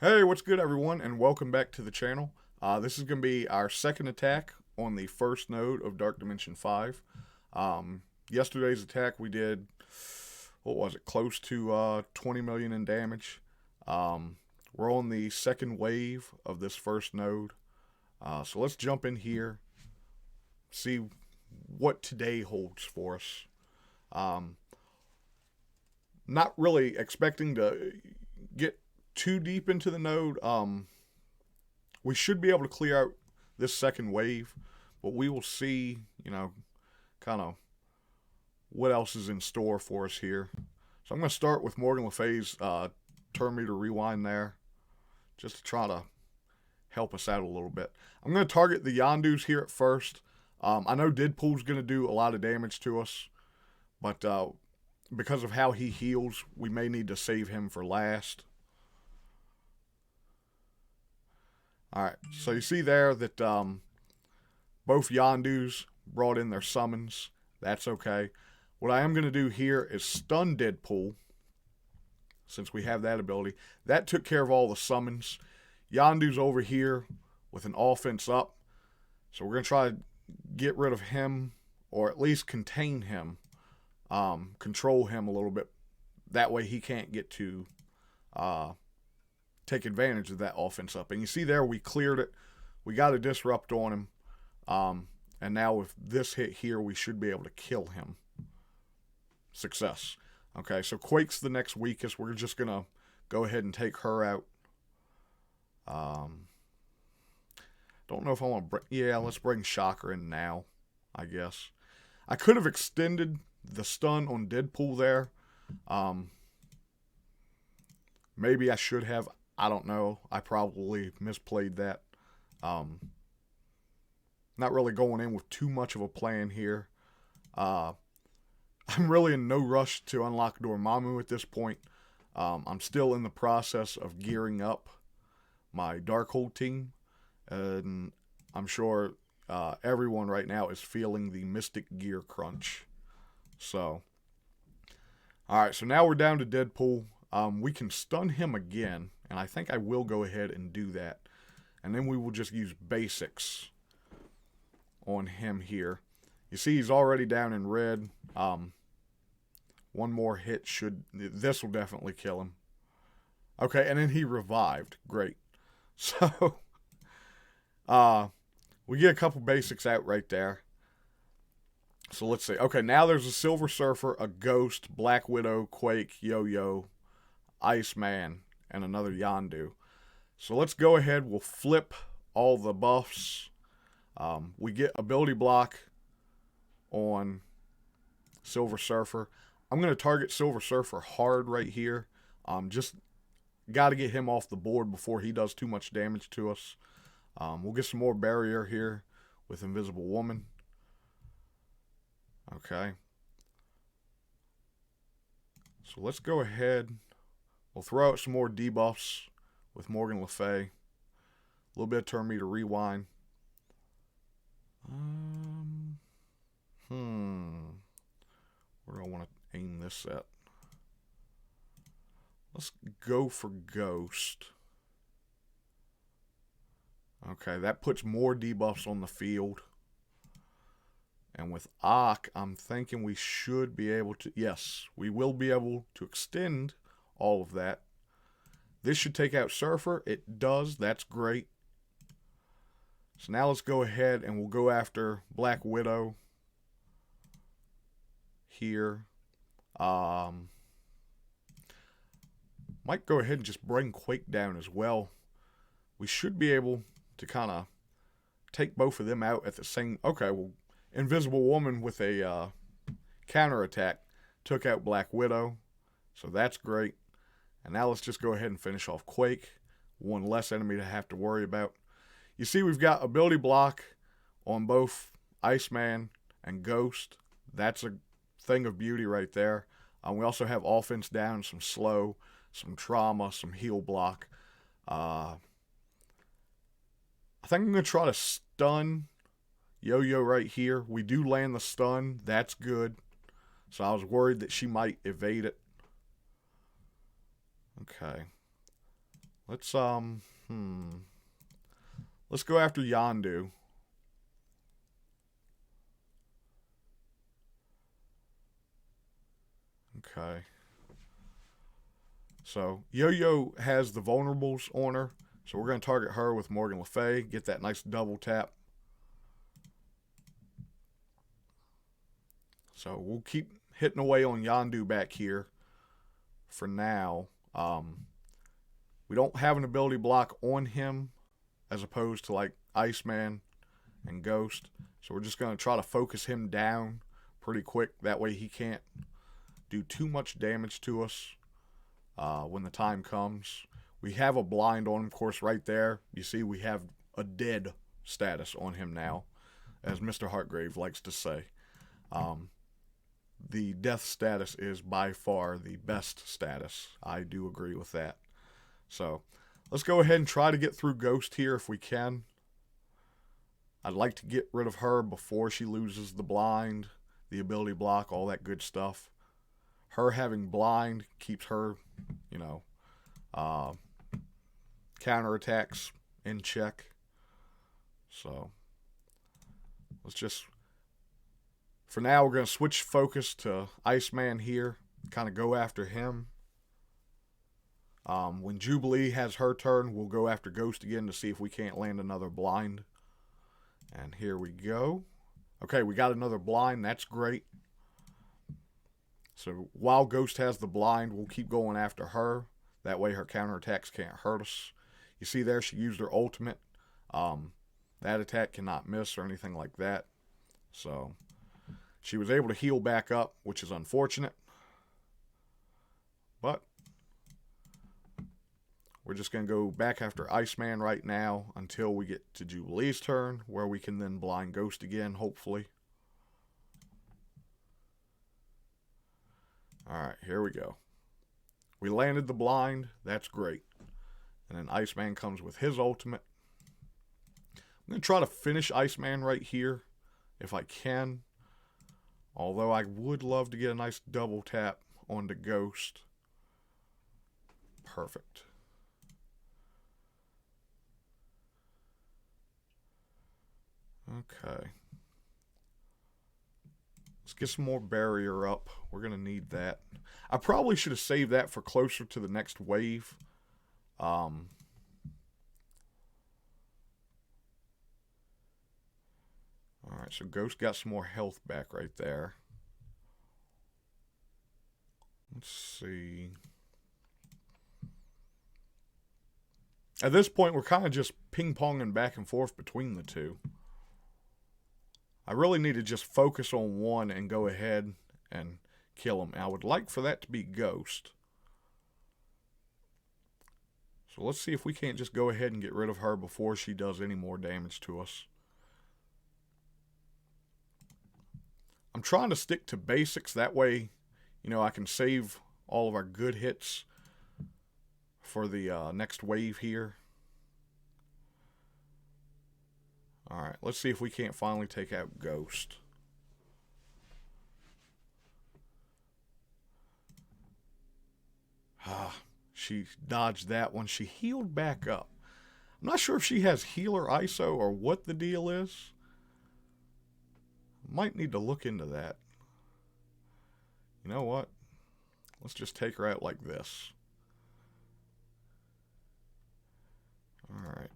Hey, what's good, everyone, and welcome back to the channel. This is going to be our second attack on the first node of Dark Dimension 5. Yesterday's attack, we did, what was it, close to 20 million in damage. We're on the second wave of this first node. So let's jump in here, see what today holds for us. Um, Not really expecting to get too deep into the node. We should be able to clear out this second wave, but we will see, kind of what else is in store for us here. So I'm going to start with Morgan Le Fay's turn meter rewind there, just to try to help us out a little bit. I'm going to target the Yondus here at first. I know Deadpool's going to do a lot of damage to us, but because of how he heals, we may need to save him for last. Alright, so you see there that both Yondus brought in their summons. That's okay. What I am going to do here is stun Deadpool, since we have that ability. That took care of all the summons. Yondu's over here with an offense up, so we're going to try to get rid of him, or at least contain him, control him a little bit. That way he can't get to take advantage of that offense up. And you see there, we cleared it. We got a disrupt on him. And now with this hit here, we should be able to kill him. Success. Okay, so Quake's the next weakest. We're just going to go ahead and take her out. Don't know if I want to bring... Yeah, let's bring Shocker in now, I guess. I could have extended the stun on Deadpool there. Maybe I should have. I don't know. I probably misplayed that. Not really going in with too much of a plan here. I'm really in no rush to unlock Dormammu at this point. I'm still in the process of gearing up my Darkhold team. And I'm sure everyone right now is feeling the Mystic Gear crunch. So, alright, so now we're down to Deadpool. We can stun him again, and I think I will go ahead and do that. And then we will just use basics on him here. You see he's already down in red. One more hit this will definitely kill him. Okay, and then he revived. Great. So, we get a couple basics out right there. So let's see. Okay, now there's a Silver Surfer, a Ghost, Black Widow, Quake, Yo-Yo, Iceman, and another Yondu. So let's go ahead. We'll flip all the buffs. We get ability block on Silver Surfer. I'm going to target Silver Surfer hard right here. Just got to get him off the board before he does too much damage to us. We'll get some more barrier here with Invisible Woman. Okay. So let's go ahead. We'll throw out some more debuffs with Morgan Le Fay. A little bit of turn meter rewind. Where do I want to aim this at? Let's go for Ghost. Okay, that puts more debuffs on the field. And with Ak, I'm thinking we should be able to... Yes, we will be able to extend all of that. This should take out Surfer. It does. That's great. So now let's go ahead and we'll go after Black Widow here. Might go ahead and just bring Quake down as well. We should be able to kind of take both of them out at the same... Okay, well, Invisible Woman with a counterattack took out Black Widow. So that's great. And now let's just go ahead and finish off Quake. One less enemy to have to worry about. You see we've got ability block on both Iceman and Ghost. That's a thing of beauty right there. We also have offense down, some slow, some trauma, some heal block. I think I'm going to try to stun Yo-Yo right here. We do land the stun. That's good. So I was worried that she might evade it. Okay. Let's let's go after Yondu. Okay. So Yo-Yo has the vulnerables on her, so we're going to target her with Morgan Le Fay, get that nice double tap. So we'll keep hitting away on Yondu back here for now. We don't have an ability block on him as opposed to like Iceman and Ghost. So we're just going to try to focus him down pretty quick. That way he can't do too much damage to us when the time comes. We have a blind on him, of course, right there. You see we have a dead status on him now, as Mr. Hartgrave likes to say. The death status is by far the best status. I do agree with that. So let's go ahead and try to get through Ghost here if we can. I'd like to get rid of her before she loses the blind, the ability block, all that good stuff. Her having blind keeps her, you know, counterattacks in check. So let's just, for now, we're going to switch focus to Iceman here, kind of go after him. When Jubilee has her turn, we'll go after Ghost again to see if we can't land another blind. And here we go. Okay, we got another blind. That's great. So while Ghost has the blind, we'll keep going after her. That way her counterattacks can't hurt us. You see there, she used her ultimate. That attack cannot miss or anything like that. So she was able to heal back up, which is unfortunate. But we're just going to go back after Iceman right now until we get to Jubilee's turn, where we can then blind Ghost again, hopefully. Alright, here we go. We landed the blind. That's great. And then Iceman comes with his ultimate. I'm going to try to finish Iceman right here if I can. Although I would love to get a nice double tap onto Ghost. Perfect. Okay. Let's get some more barrier up. We're going to need that. I probably should have saved that for closer to the next wave. Alright, so Ghost got some more health back right there. Let's see. At this point, we're kind of just ping-ponging back and forth between the two. I really need to just focus on one and go ahead and kill him. I would like for that to be Ghost. So let's see if we can't just go ahead and get rid of her before she does any more damage to us. I'm trying to stick to basics. That way, you know, I can save all of our good hits for the next wave here. Alright, let's see if we can't finally take out Ghost. She dodged that one. She healed back up. I'm not sure if she has healer ISO or what the deal is. Might need to look into that. You know what? Let's just take her out like this. Alright.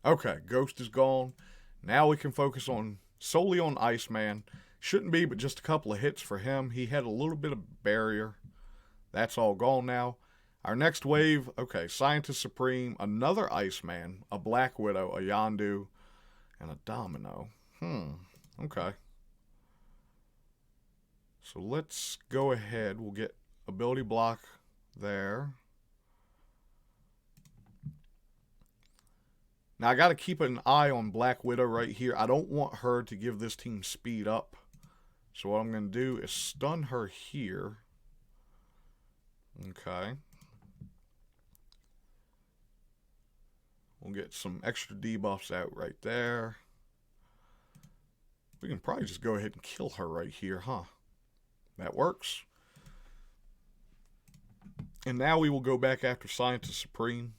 Okay, Ghost is gone. Now we can focus on solely on Iceman. Shouldn't be, but just a couple of hits for him. He had a little bit of barrier. That's all gone now. Our next wave, okay, Scientist Supreme, another Iceman, a Black Widow, a Yondu, and a Domino. Okay. So let's go ahead. We'll get ability block there. Now, I got to keep an eye on Black Widow right here. I don't want her to give this team speed up. So what I'm going to do is stun her here. Okay. We'll get some extra debuffs out right there. We can probably just go ahead and kill her right here, huh? That works. And now we will go back after Scientist Supreme.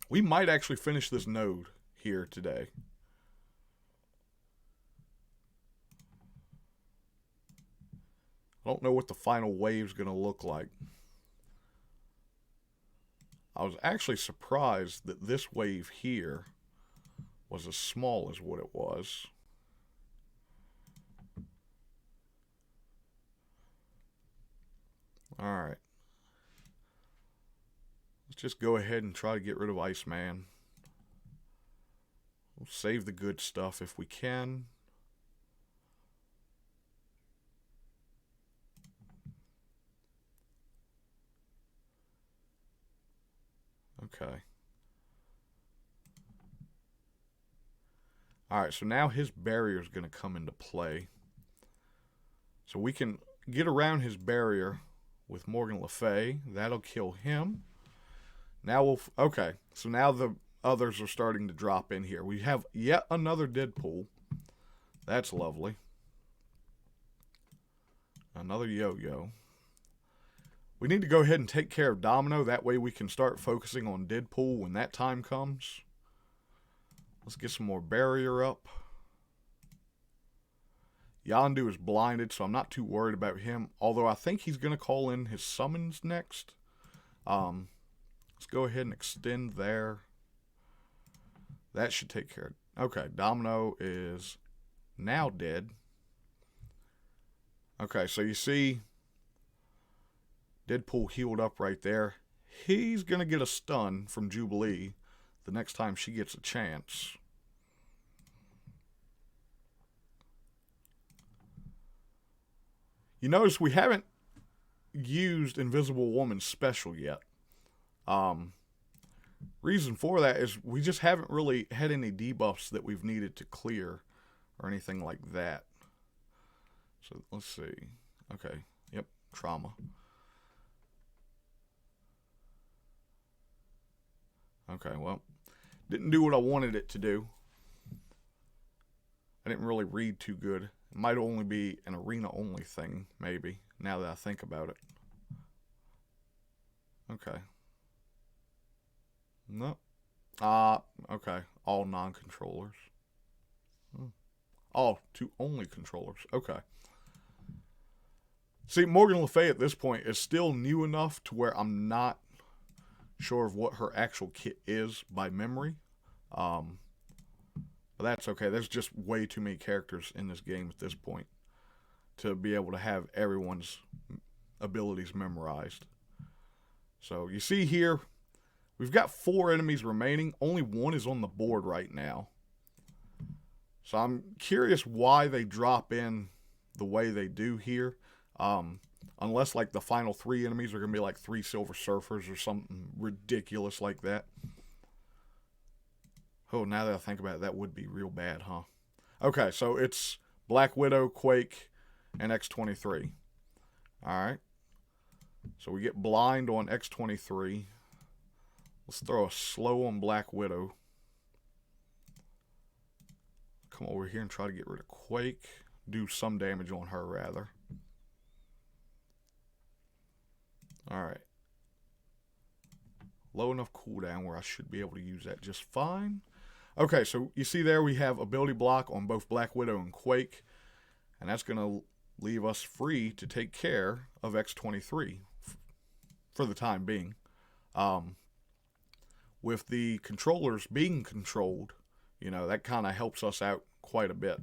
We might actually finish this node here today. I don't know what the final wave's going to look like. I was actually surprised that this wave here was as small as what it was. Alright. Let's just go ahead and try to get rid of Iceman. We'll save the good stuff if we can. Okay. Alright, so now his barrier is going to come into play. So we can get around his barrier with Morgan Le Fay. That'll kill him. Now we'll... Okay, so now the others are starting to drop in here. We have yet another Deadpool. That's lovely. Another Yo-Yo. We need to go ahead and take care of Domino. That way we can start focusing on Deadpool when that time comes. Let's get some more barrier up. Yondu is blinded, so I'm not too worried about him. Although I think he's going to call in his summons next. Let's go ahead and extend there. That should take care of... Okay, Domino is now dead. Okay, so you see... Deadpool healed up right there. He's going to get a stun from Jubilee the next time she gets a chance. You notice we haven't used Invisible Woman's special yet. Reason for that is we just haven't really had any debuffs that we've needed to clear or anything like that. So let's see. Okay. Yep. Trauma. Okay, well, didn't do what I wanted it to do. I didn't really read too good. It might only be an arena-only thing, maybe, now that I think about it. Okay. Nope. Okay. All non-controllers. Oh, only controllers. Okay. See, Morgan Le Fay at this point is still new enough to where I'm not sure of what her actual kit is by memory. But that's okay. There's just way too many characters in this game at this point to be able to have everyone's abilities memorized. So you see here, we've got 4 enemies remaining. Only 1 is on the board right now. So I'm curious why they drop in the way they do here. Unless like the final 3 enemies are going to be like 3 Silver Surfers or something ridiculous like that. Oh, now that I think about it, that would be real bad, huh? Okay, so it's Black Widow, Quake, and X-23. Alright. So we get blind on X-23. Let's throw a slow on Black Widow. Come over here and try to get rid of Quake. Do some damage on her, rather. Alright. Low enough cooldown where I should be able to use that just fine. Okay, so you see there we have ability block on both Black Widow and Quake. And that's going to leave us free to take care of X-23 for the time being. With the controllers being controlled, you know, that kind of helps us out quite a bit.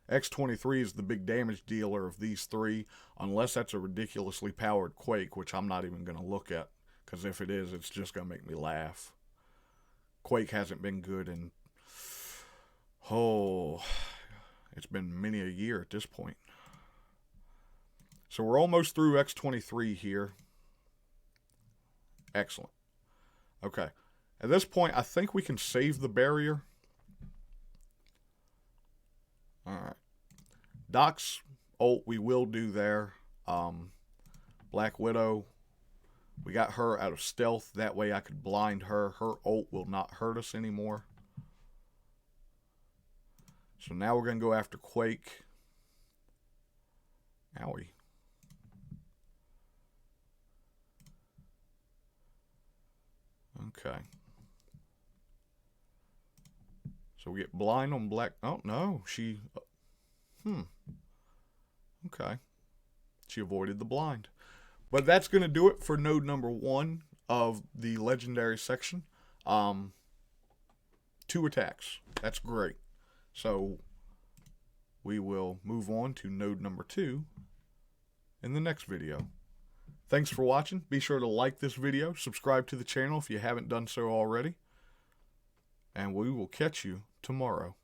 X-23 is the big damage dealer of these 3, unless that's a ridiculously powered Quake, which I'm not even going to look at, because if it is, it's just going to make me laugh. Quake hasn't been good in, it's been many a year at this point. So we're almost through X-23 here. Excellent. Okay. At this point, I think we can save the barrier. Alright. Doc's ult we will do there. Black Widow, we got her out of stealth. That way I could blind her. Her ult will not hurt us anymore. So now we're going to go after Quake. Owie. Okay. So we get blind on black. Oh, no. She... Okay. She avoided the blind. But that's going to do it for node number 1 of the legendary section. 2 attacks. That's great. So we will move on to node number 2 in the next video. Thanks for watching. Be sure to like this video, subscribe to the channel if you haven't done so already, and we will catch you tomorrow.